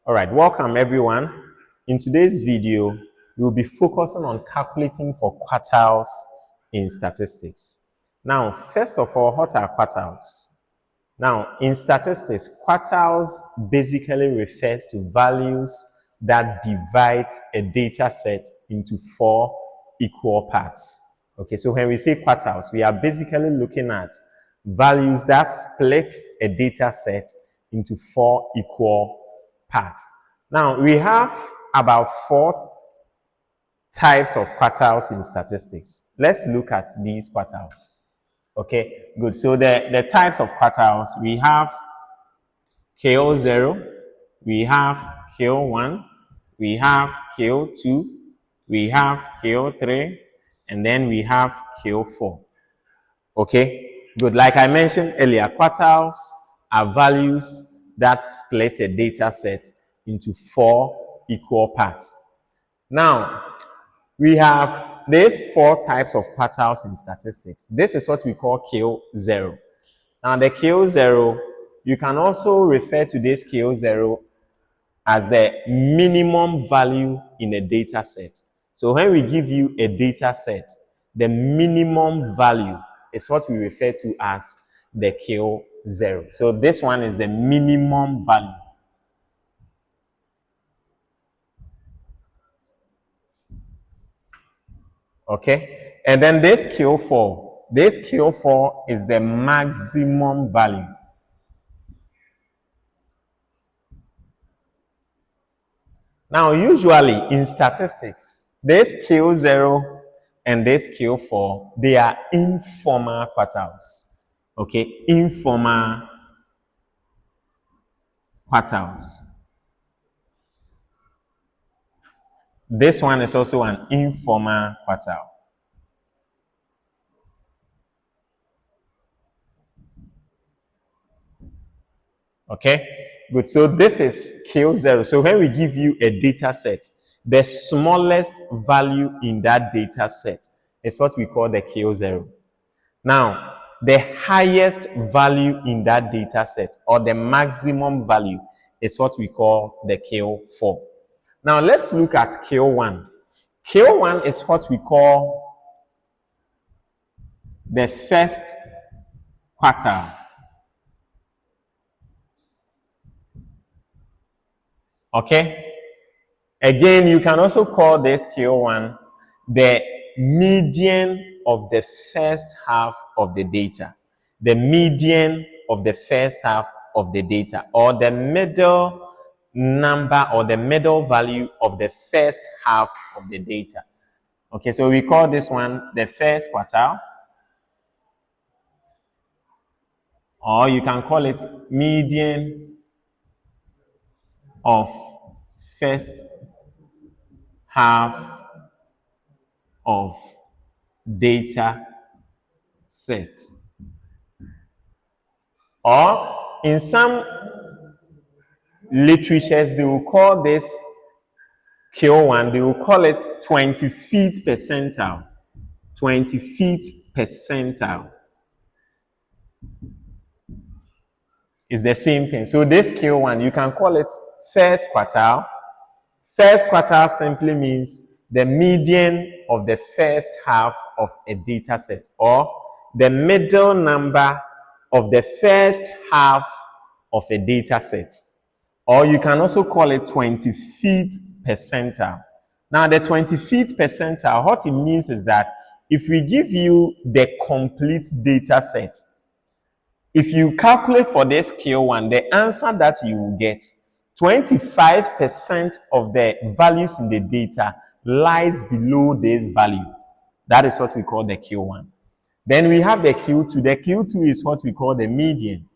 All right, welcome everyone. In today's video, we'll be focusing on calculating for quartiles in statistics. Now, first of all, what are quartiles? Now, in statistics, quartiles basically refers to values that divide a data set into 4 equal parts. Okay, so when we say quartiles, we are basically looking at values that split a data set into 4 equal parts. Now, we have about 4 types of quartiles in statistics. Let's look at these quartiles. Okay, good. So the types of quartiles, we have KO0, we have KO1, we have KO2, we have KO3, and then we have KO4. Okay, good. Like I mentioned earlier, quartiles are values that split a data set into 4 equal parts. Now, we have these 4 types of quartiles in statistics. This is what we call KO0. Now, the KO0, you can also refer to this KO0 as the minimum value in a data set. So when we give you a data set, the minimum value is what we refer to as the KO0. So this one is the minimum value. Okay, and then this KO4 is the maximum value. Now, usually in statistics, this KO0 and this KO4, they are informal quartiles. Okay, informal quartiles. This one is also an informal quartile. Okay, good. So this is KO0. So when we give you a data set, the smallest value in that data set is what we call the KO0. Now, the highest value in that data set, or the maximum value, is what we call the KO4. Now, let's look at KO1. KO1 is what we call the first quartile. Okay? Again, you can also call this KO1 the median of the first half of the data. The median of the first half of the data, or the middle number or the middle value of the first half of the data. Okay, so we call this one the first quartile, or you can call it median of first half of data set. Or in some literatures, they will call this KO1, they will call it 25th percentile. 25th percentile is the same thing. So this KO1, you can call it first quartile. First quartile simply means the median of the first half of a data set, or the middle number of the first half of a data set. Or you can also call it 25th percentile. Now, the 25th percentile, what it means is that if we give you the complete data set, if you calculate for this KO1, the answer that you will get, 25% of the values in the data lies below this value. That is what we call the KO1. Then we have the KO2. The KO2 is what we call the median.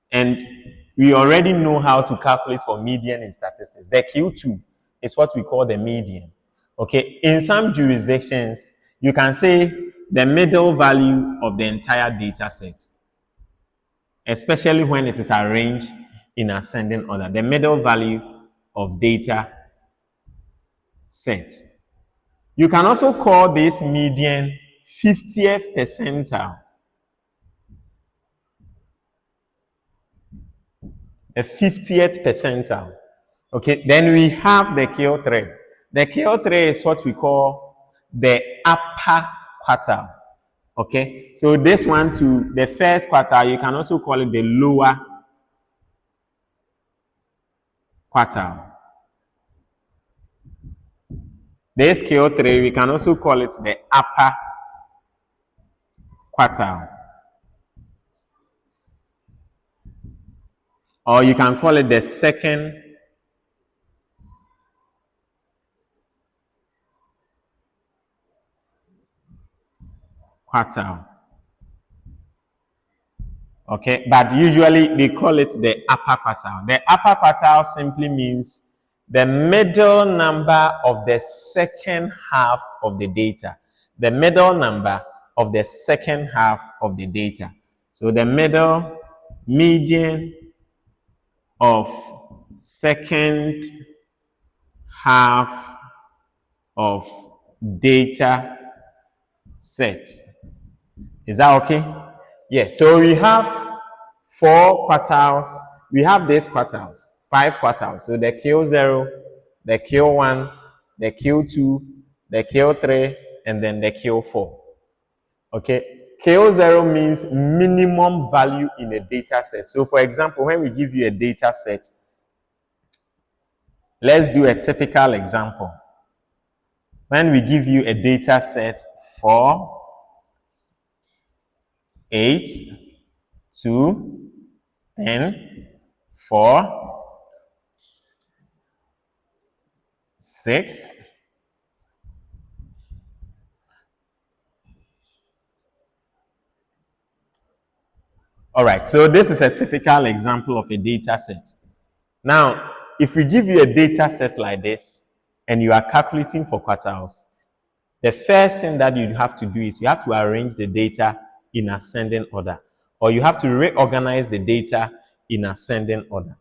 And we already know how to calculate for median in statistics. The KO2 is what we call the median. Okay, in some jurisdictions, you can say the middle value of the entire data set, especially when it is arranged in ascending order. The middle value of data set. You can also call this median 50th percentile. a 50th percentile. Okay, then we have the Q3. The Q3 is what we call the upper quartile. Okay, so this one to the first quartile, you can also call it the lower quartile. This Q3, we can also call it the upper quartile. Or you can call it the second quartile. Okay, but usually we call it the upper quartile. The upper quartile simply means the middle number of the second half of the data. The middle number of the second half of the data. So the middle median of second half of data set. Is that okay? Yes. So we have 4 quartiles. We have these quartiles, 5 quartiles. So the Q0, the Q1, the Q2, the Q3, and then the Q4. Okay. Q0 means minimum value in a data set. So for example, when we give you a data set, let's do a typical example. When we give you a data set for 8, 2, 10, 4, 6, all right, so this is a typical example of a data set. Now, if we give you a data set like this and you are calculating for quartiles, the first thing that you have to do is you have to arrange the data in ascending order, or you have to reorganize the data in ascending order.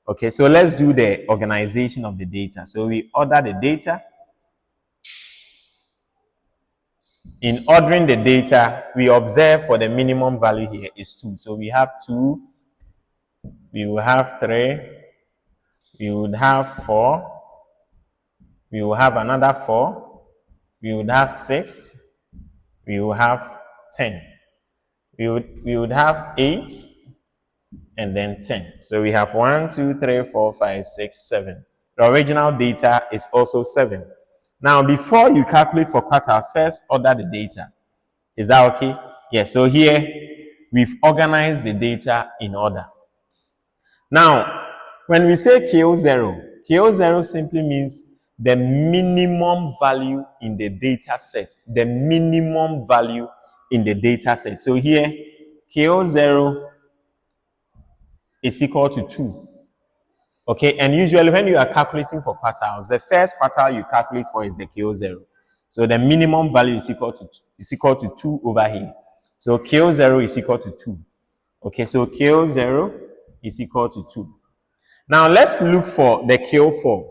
Okay, so let's do the organization of the data. So we order the data. In ordering the data, we observe for the minimum value here is 2. So we have 2, we will have 3, we would have 4, we will have another 4, we would have 6, we will have 10. We would have 8 and then 10. So we have 1, 2, 3, 4, 5, 6, 7. The original data is also 7. Now, before you calculate for quartiles, first order the data. Is that okay? Yes. So here, we've organized the data in order. Now, when we say Q0, Q0 simply means the minimum value in the data set. The minimum value in the data set. So here, Q0 is equal to 2. Okay, and usually when you are calculating for quartiles, the first quartile you calculate for is the Q0. So the minimum value is equal to 2 over here. So Q0 is equal to 2. Okay, so Q0 is equal to 2. Now let's look for the Q4.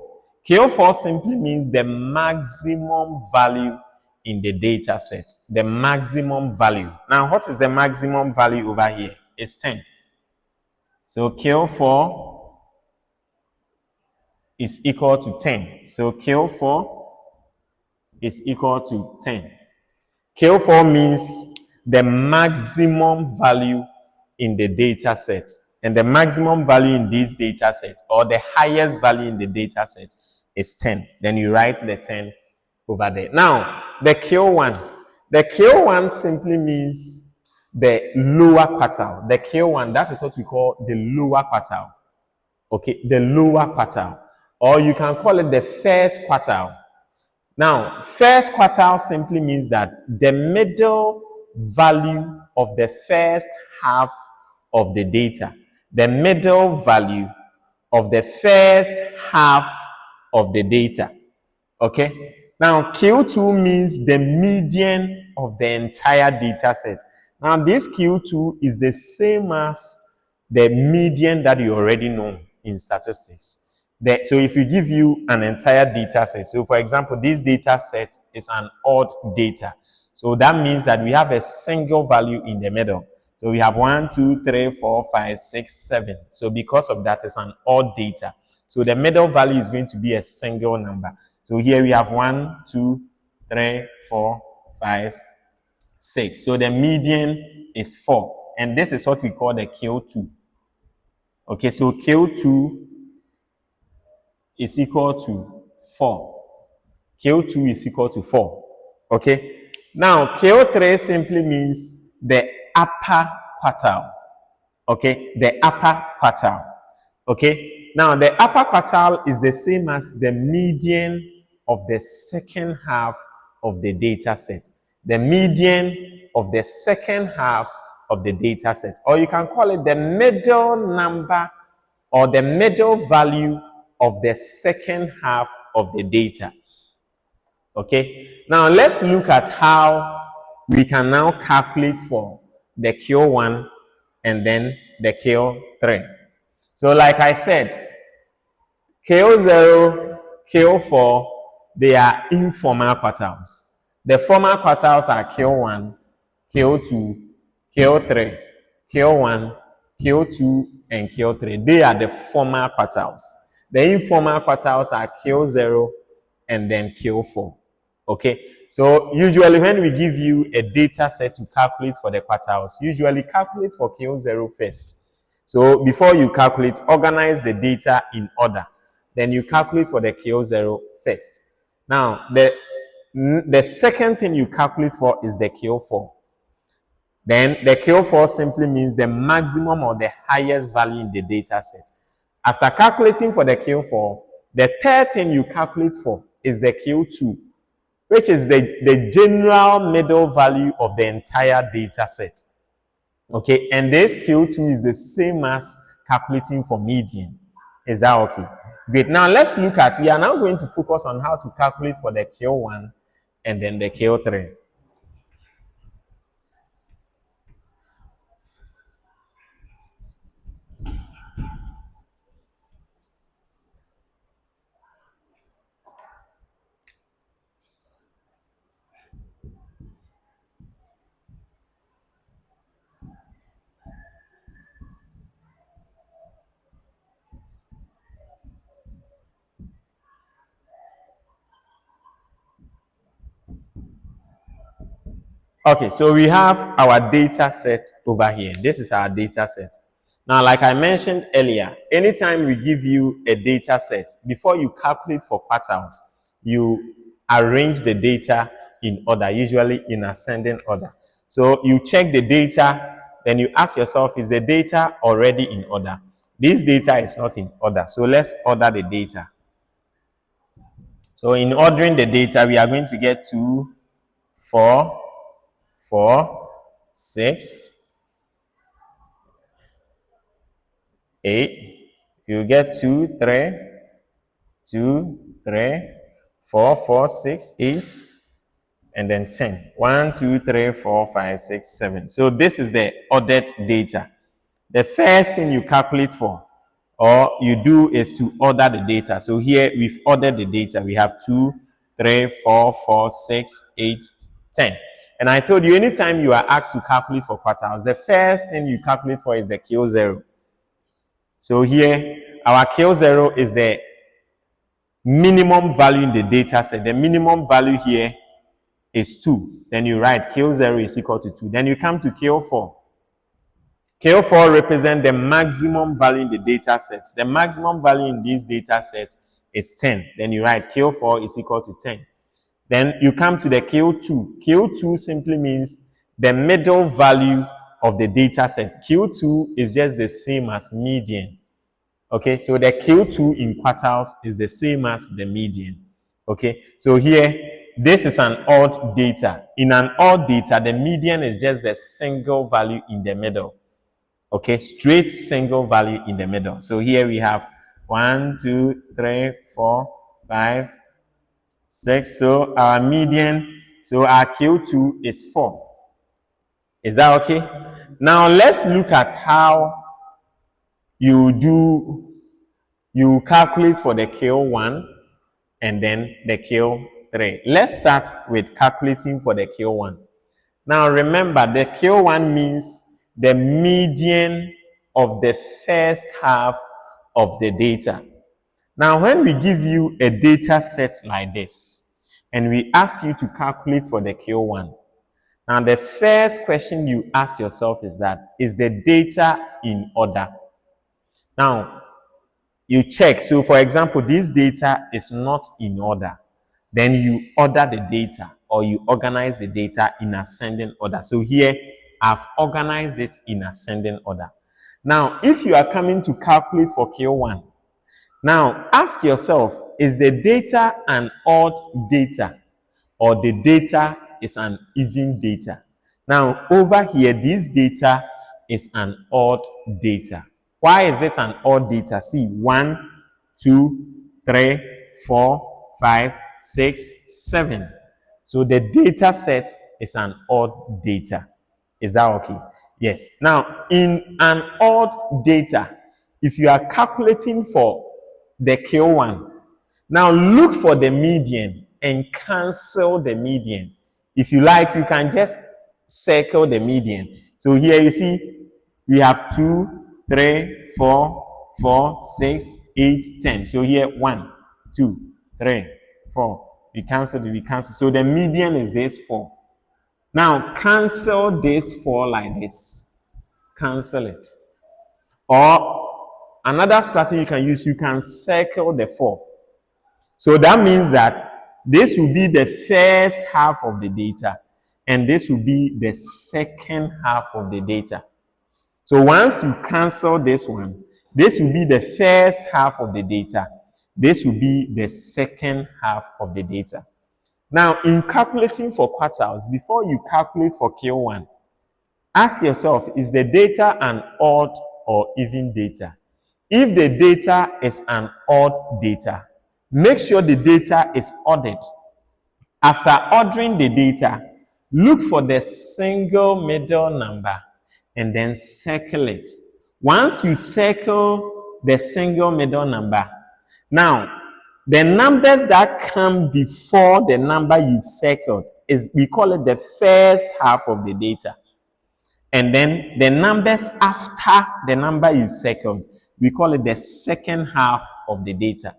Q4 simply means the maximum value in the data set. The maximum value. Now what is the maximum value over here? It's 10. So Q4 is equal to 10. So Q4 is equal to 10. Q4 means the maximum value in the data set. And the maximum value in this data set, or the highest value in the data set, is 10. Then you write the 10 over there. Now, the Q1. The Q1 simply means the lower quartile. The Q1, that is what we call the lower quartile. Okay, the lower quartile. Or you can call it the first quartile. Now, first quartile simply means that the middle value of the first half of the data. The middle value of the first half of the data. Okay? Now, Q2 means the median of the entire data set. Now, this Q2 is the same as the median that you already know in statistics. So if you give you an entire data set, so for example, this data set is an odd data. So that means that we have a single value in the middle. So we have 1, 2, 3, 4, 5, 6, 7. So because of that, it's an odd data. So the middle value is going to be a single number. So here we have 1, 2, 3, 4, 5, 6. So the median is 4. And this is what we call the Q2. Okay, so Q2 is equal to 4. Q2 is equal to 4. Okay. Now, Q3 simply means the upper quartile. Okay, the upper quartile. Okay. Now, the upper quartile is the same as the median of the second half of the data set. The median of the second half of the data set. Or you can call it the middle number or the middle value of the second half of the data. Okay, now let's look at how we can now calculate for the Q1 and then the Q3. So like I said, Q0, Q4, they are informal quartiles. The formal quartiles are Q1, Q2, Q3, Q1, Q2, and Q3. They are the formal quartiles. The informal quartiles are Q0 and then Q4. Okay, so usually when we give you a data set to calculate for the quartiles, usually calculate for Q0 first. So before you calculate, organize the data in order. Then you calculate for the Q0 first. Now, the second thing you calculate for is the Q4. Then the Q4 simply means the maximum or the highest value in the data set. After calculating for the Q4, the third thing you calculate for is the Q2, which is the general middle value of the entire data set. Okay, and this Q2 is the same as calculating for median. Is that okay? Great. Now let's look at, we are now going to focus on how to calculate for the Q1 and then the Q3. Okay, so we have our data set over here. This is our data set. Now, like I mentioned earlier, anytime we give you a data set, before you calculate for patterns, you arrange the data in order, usually in ascending order. So you check the data, then you ask yourself, is the data already in order? This data is not in order, so let's order the data. So in ordering the data, we are going to get 2, 4, 4, 6, 8. You get 2, 3, 2, 3, 4, 4, 6, 8, and then 10. 1, 2, 3, 4, 5, 6, 7. So this is the ordered data. The first thing you calculate for or you do is to order the data. So here we've ordered the data. We have 2, 3, 4, 4, 6, 8, 10. And I told you, anytime you are asked to calculate for quartiles, the first thing you calculate for is the Q0. So here, our Q0 is the minimum value in the data set. The minimum value here is 2. Then you write Q0 is equal to 2. Then you come to Q4. Q4 represents the maximum value in the data set. The maximum value in this data set is 10. Then you write Q4 is equal to 10. Then you come to the Q2. Q2 simply means the middle value of the data set. Q2 is just the same as median. Okay, so the Q2 in quartiles is the same as the median. Okay, so here, this is an odd data. In an odd data, the median is just the single value in the middle. Okay, straight single value in the middle. So here we have 1, 2, 3, 4, 5, 6. So our median, so our Q2 is 4. Is that okay? Now let's look at how you calculate for the Q1 and then the Q3. Let's start with calculating for the Q1. Now remember, the Q1 means the median of the first half of the data. Now, when we give you a data set like this, and we ask you to calculate for the Q1, now the first question you ask yourself is that, is the data in order? Now, you check. So, for example, this data is not in order. Then you order the data, or you organize the data in ascending order. So here, I've organized it in ascending order. Now, if you are coming to calculate for Q1, now ask yourself, is the data an odd data, or the data is an even data? Now, over here, this data is an odd data. Why is it an odd data? See, 1, 2, 3, 4, 5, 6, 7. So the data set is an odd data. Is that okay? Yes. Now, in an odd data, if you are calculating for the Q1, now look for the median and cancel the median. If you like, you can just circle the median. So here you see we have 2, 3, 4, 4, 6, 8, 10. So here 1, 2, 3, 4. We cancel it, we cancel. So the median is this 4. Now cancel this 4 like this. Cancel it. Or another strategy you can use, you can circle the 4. So that means that this will be the first half of the data, and this will be the second half of the data. So once you cancel this one, this will be the first half of the data. This will be the second half of the data. Now, in calculating for quartiles, before you calculate for Q1, ask yourself, is the data an odd or even data? If the data is an odd data, make sure the data is ordered. After ordering the data, look for the single middle number and then circle it. Once you circle the single middle number, now the numbers that come before the number you've circled is, we call it the first half of the data. And then the numbers after the number you circled, we call it the second half of the data.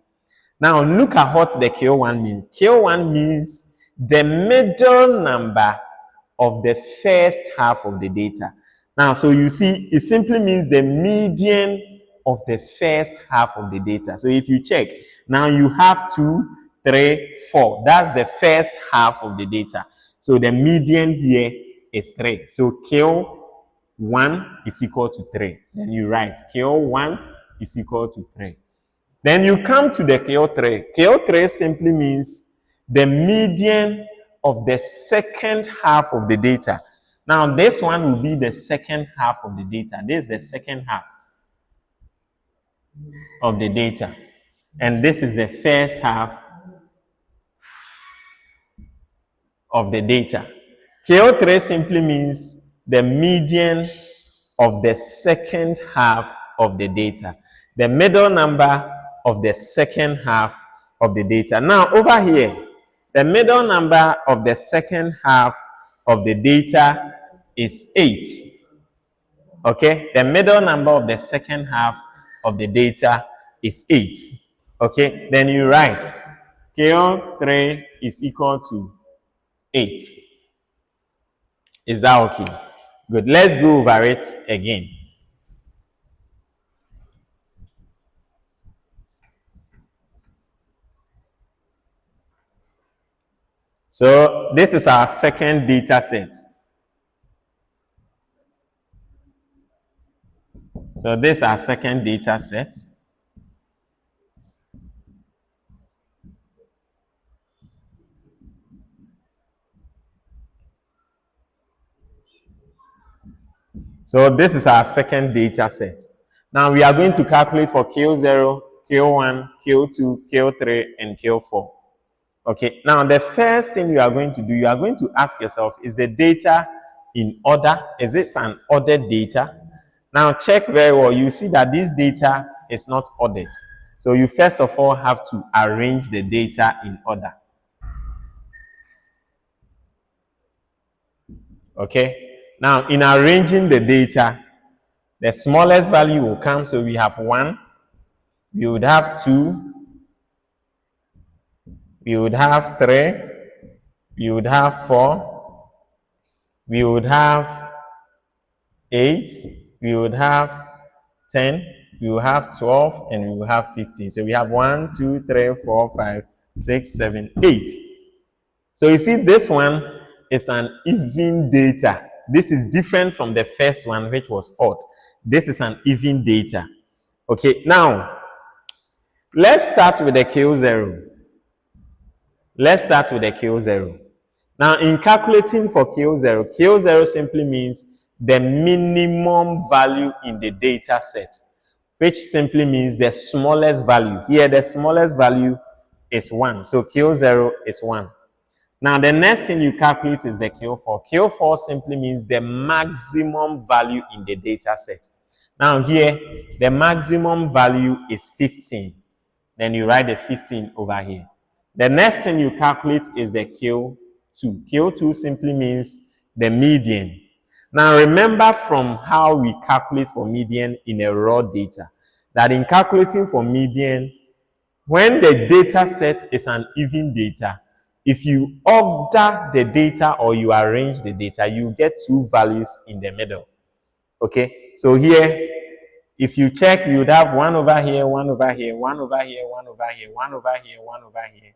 Now look at what the Q1 means. Q1 means the middle number of the first half of the data. Now, so you see, it simply means the median of the first half of the data. So if you check, now you have 2, 3, 4. That's the first half of the data. So the median here is 3. So Q1 is equal to 3. Then you write Q1 is equal to 3. Then you come to the Q3. Q3 simply means the median of the second half of the data. Now, this one will be the second half of the data. This is the second half of the data. And this is the first half of the data. Q3 simply means the median of the second half of the data. The middle number of the second half of the data. Now, over here, the middle number of the second half of the data is 8. Okay? The middle number of the second half of the data is 8. Okay? Then you write Q3 is equal to 8. Is that okay? Good. Let's go over it again. So this is our second data set. So this is our second data set. So this is our second data set. Now we are going to calculate for Q0, Q1, Q2, Q3, and Q4. Okay, now the first thing you are going to do, you are going to ask yourself, is the data in order? Is it an ordered data? Now check very well. You see that this data is not ordered. So you first of all have to arrange the data in order. Okay, Now, in arranging the data, the smallest value will come. So we have 1, we would have 2, we would have 3, we would have 4, we would have 8, we would have 10, we will have 12, and we will have 15. So we have 1, 2, 3, 4, 5, 6, 7, 8. So you see, this one is an even data. This is different from the first one, which was odd. This is an even data. Okay, now let's start with the Q0. Let's start with the Q0. Now, in calculating for Q0, Q0 simply means the minimum value in the data set, which simply means the smallest value. Here, the smallest value is 1. So Q0 is 1. Now, the next thing you calculate is the Q4. Q4 simply means the maximum value in the data set. Now, here, the maximum value is 15. Then you write the 15 over here. The next thing you calculate is the Q2. Q2 simply means the median. Now, remember from how we calculate for median in a raw data, that in calculating for median, when the data set is an even data, if you order the data or you arrange the data, you get 2 values in the middle. Okay, so here, if you check, you would have 1 over here, 1 over here, 1 over here, 1 over here, 1 over here, 1 over here.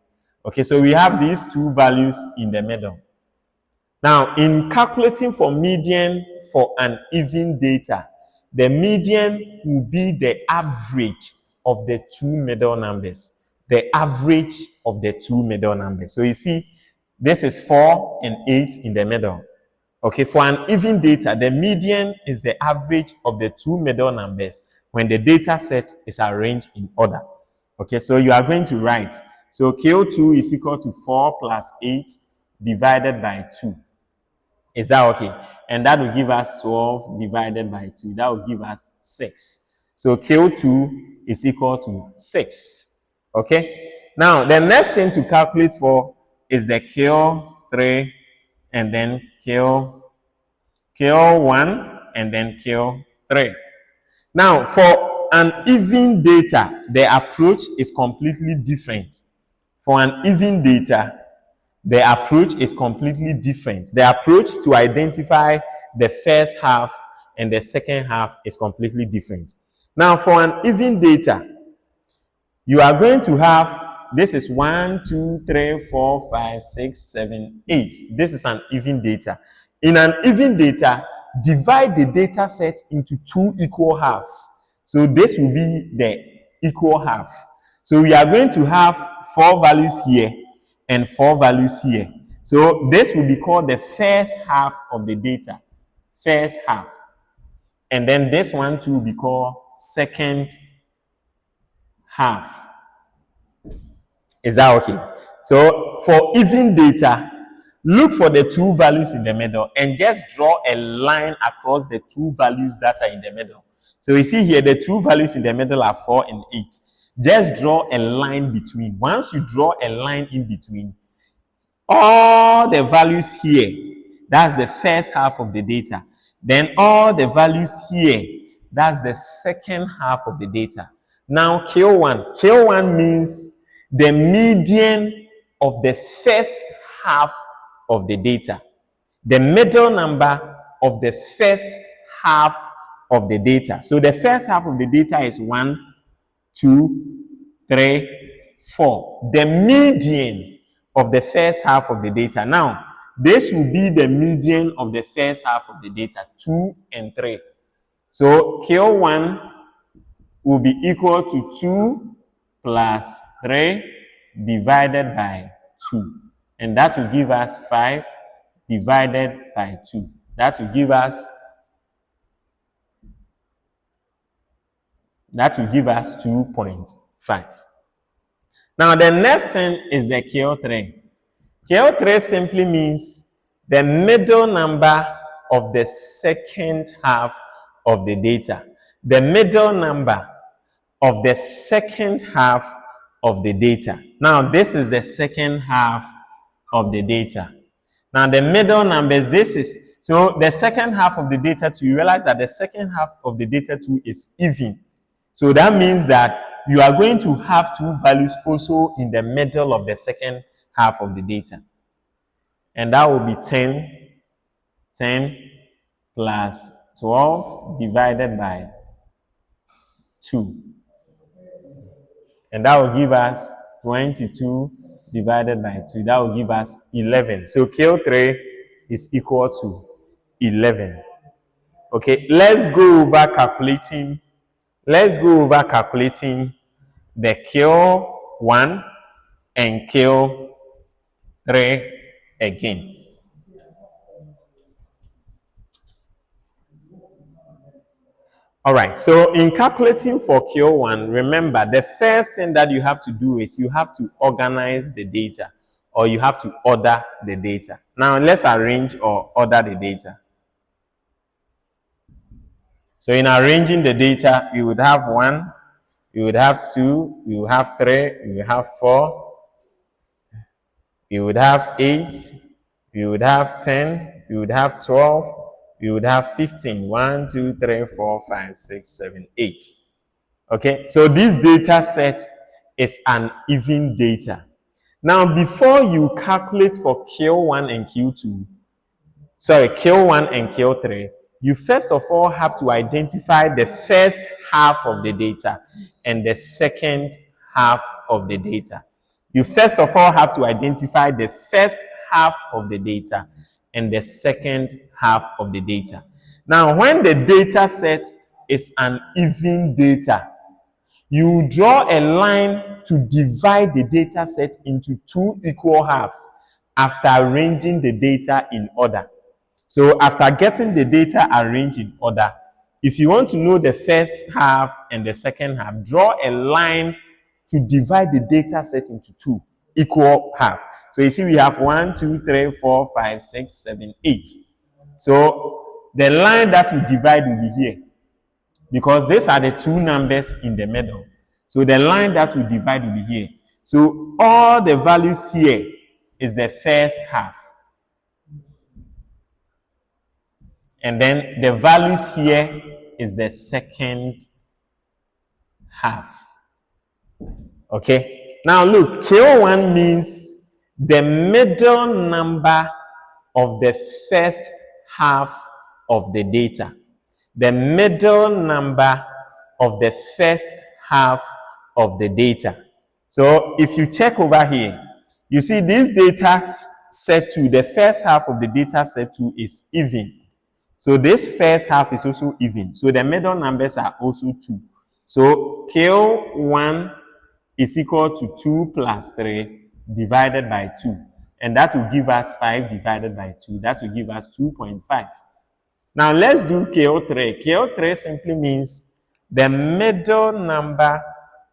Okay, so we have these 2 values in the middle. Now, in calculating for median for an even data, the median will be the average of the 2 middle numbers. The average of the 2 middle numbers. So you see, this is 4 and 8 in the middle. Okay, for an even data, the median is the average of the 2 middle numbers when the data set is arranged in order. Okay, so you are going to write, so Q2 is equal to 4 plus 8 divided by 2. Is that okay? And that will give us 12 divided by 2. That will give us 6. So Q2 is equal to 6. Okay? Now, the next thing to calculate for is the Q3 and then Q1 and then Q3. Now, for an even data, the approach is completely different. For an even data, the approach is completely different. The approach to identify the first half and the second half is completely different. Now, for an even data, you are going to have, this is 1, 2, 3, 4, 5, 6, 7, 8. This is an even data. In an even data, divide the data set into 2 equal halves. So this will be the equal half. So we are going to have 4 values here and 4 values here. So this will be called the first half of the data. First half. And then this one too will be called second half. Is that okay? So for even data, look for the 2 values in the middle and just draw a line across the 2 values that are in the middle. So you see here, the 2 values in the middle are 4 and 8. Just draw a line between. Once you draw a line in between, all the values here, that's the first half of the data. Then all the values here, that's the second half of the data. Now Q1. Q1 means the median of the first half of the data. The middle number of the first half of the data. So the first half of the data is 1, 2, 3, 4. The median of the first half of the data. Now, this will be the median of the first half of the data, 2 and 3. So Q1 will be equal to 2 plus 3 divided by 2. And that will give us 5 divided by 2. That will give us 2.5. Now, the next thing is the Q3. Q3 simply means the middle number of the second half of the data. The middle number of the second half of the data. Now, this is the second half of the data. Now, the middle numbers, this is, So the second half of the data 2, you realize that the second half of the data 2 is even. So that means that you are going to have two values also in the middle of the second half of the data. And that will be 10 plus 12 divided by 2. And that will give us 22 divided by 2. That will give us 11. So Q3 is equal to 11. Okay, let's go over calculating. Let's go over calculating the Q1 and Q3 again. All right, so in calculating for Q1, remember the first thing that you have to do is you have to organize the data, or you have to order the data. Now let's arrange or order the data. So in arranging the data, you would have 1, you would have 2, you would have 3, you would have 4, you would have 8, you would have 10, you would have 12, you would have 15. 1, 2, 3, 4, 5, 6, 7, 8. Okay, so this data set is an even data. Now, before you calculate for Q1 and Q2, Q1 and Q3, you first of all have to identify the first half of the data and the second half of the data. You first of all have to identify the first half of the data and the second half of the data. Now, when the data set is an even data, you draw a line to divide the data set into two equal halves after arranging the data in order. So after getting the data arranged in order, if you want to know the first half and the second half, draw a line to divide the data set into two equal halves. So you see we have 1, 2, 3, 4, 5, 6, 7, 8. So the line that will divide will be here, because these are the two numbers in the middle. So the line that will divide will be here. So all the values here is the first half. And then the values here is the second half. Okay. Now look, Q1 means the middle number of the first half of the data. The middle number of the first half of the data. So if you check over here, you see this data set 2, the first half of the data set 2 is even. So this first half is also even. So the middle numbers are also 2. So Q1 is equal to 2 plus 3 divided by 2. And that will give us 5 divided by 2. That will give us 2.5. Now let's do Q3. Q3 simply means the middle number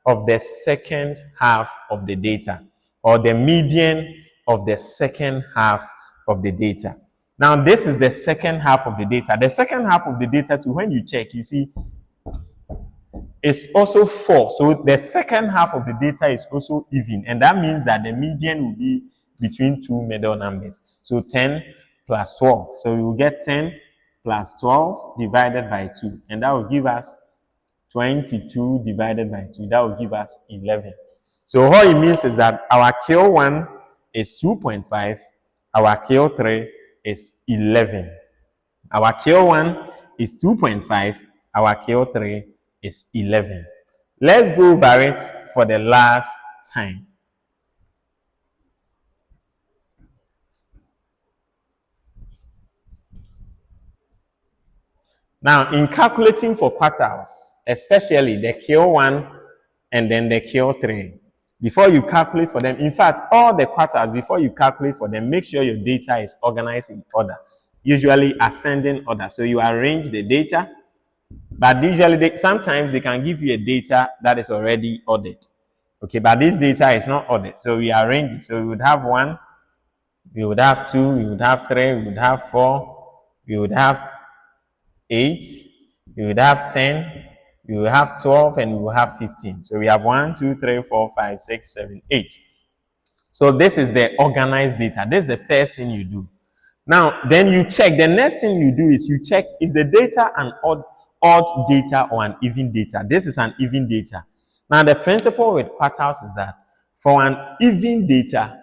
of the second half of the data, or the median of the second half of the data. Now this is the second half of the data. The second half of the data too, when you check, you see it's also 4. So the second half of the data is also even, and that means that the median will be between two middle numbers. So 10 plus 12. So we will get 10 plus 12 divided by 2, and that will give us 22 divided by 2. That will give us 11. So what it means is that our Q1 is 2.5, our Q3 is 11. Our Q1 is 2.5, our Q3 is 11. Let's go over it for the last time. Now, in calculating for quartiles, especially the Q1 and then the Q3, before you calculate for them, in fact, all the quartiles, before you calculate for them, make sure your data is organized in order, usually ascending order. So you arrange the data, but usually sometimes they can give you a data that is already ordered. Okay, but this data is not ordered. So we arrange it. So we would have 1, we would have 2, we would have 3, we would have 4, we would have 8, we would have 10, we will have 12, and we will have 15. So we have 1, 2, 3, 4, 5, 6, 7, 8. So this is the organized data. This is the first thing you do. Now, then you check. The next thing you do is you check, is the data an odd data or an even data? This is an even data. Now, the principle with quartiles is that for an even data,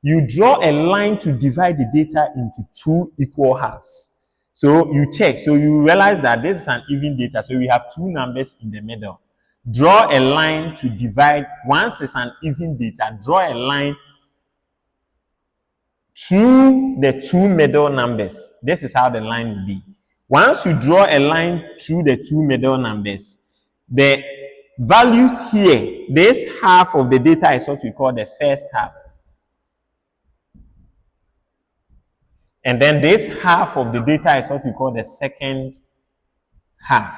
you draw a line to divide the data into two equal halves. So you check. So you realize that this is an even data. So we have two numbers in the middle. Draw a line to divide. Once it's an even data, draw a line through the two middle numbers. This is how the line will be. Once you draw a line through the two middle numbers, the values here, this half of the data is what we call the first half. And then this half of the data is what we call the second half.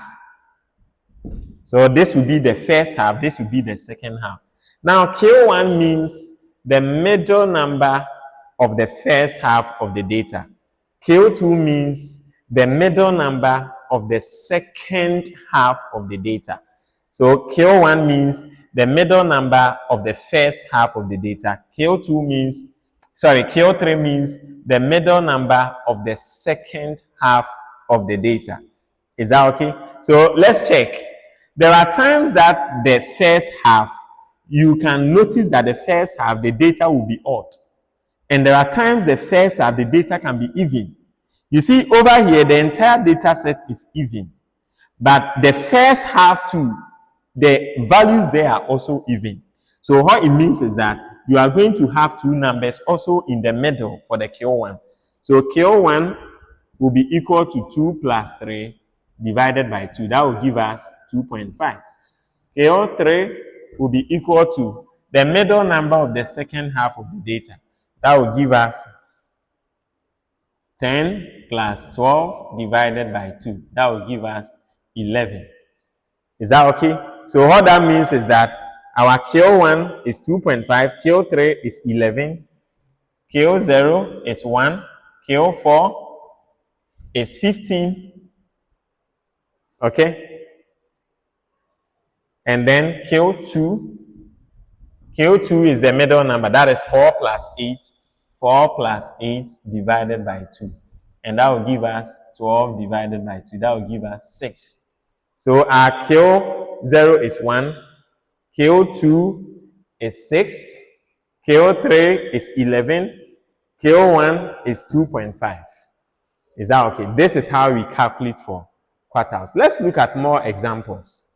So this will be the first half, this will be the second half. Now, K1 means the middle number of the first half of the data. K2 means the middle number of the second half of the data. So K1 means the middle number of the first half of the data. K3 means the middle number of the second half of the data. Is that okay? So let's check. There are times that the first half, you can notice that the first half, the data will be odd. And there are times the first half, the data can be even. You see, over here, the entire data set is even. But the first half too, the values there are also even. So what it means is that you are going to have two numbers also in the middle for the K1. So K1 will be equal to 2 plus 3 divided by 2. That will give us 2.5. K03 will be equal to the middle number of the second half of the data. That will give us 10 plus 12 divided by 2. That will give us 11. Is that okay? So what that means is that our K1 is 2.5, K3 is 11, K0 is 1, K4 is 15. Okay? And then K2 is the middle number. That is 4 plus 8. 4 plus 8 divided by 2. And that will give us 12 divided by 2. That will give us 6. So our K0 is 1. K02 is 6. K03 is 11. K01 is 2.5. Is that okay? This is how we calculate for quartiles. Let's look at more examples.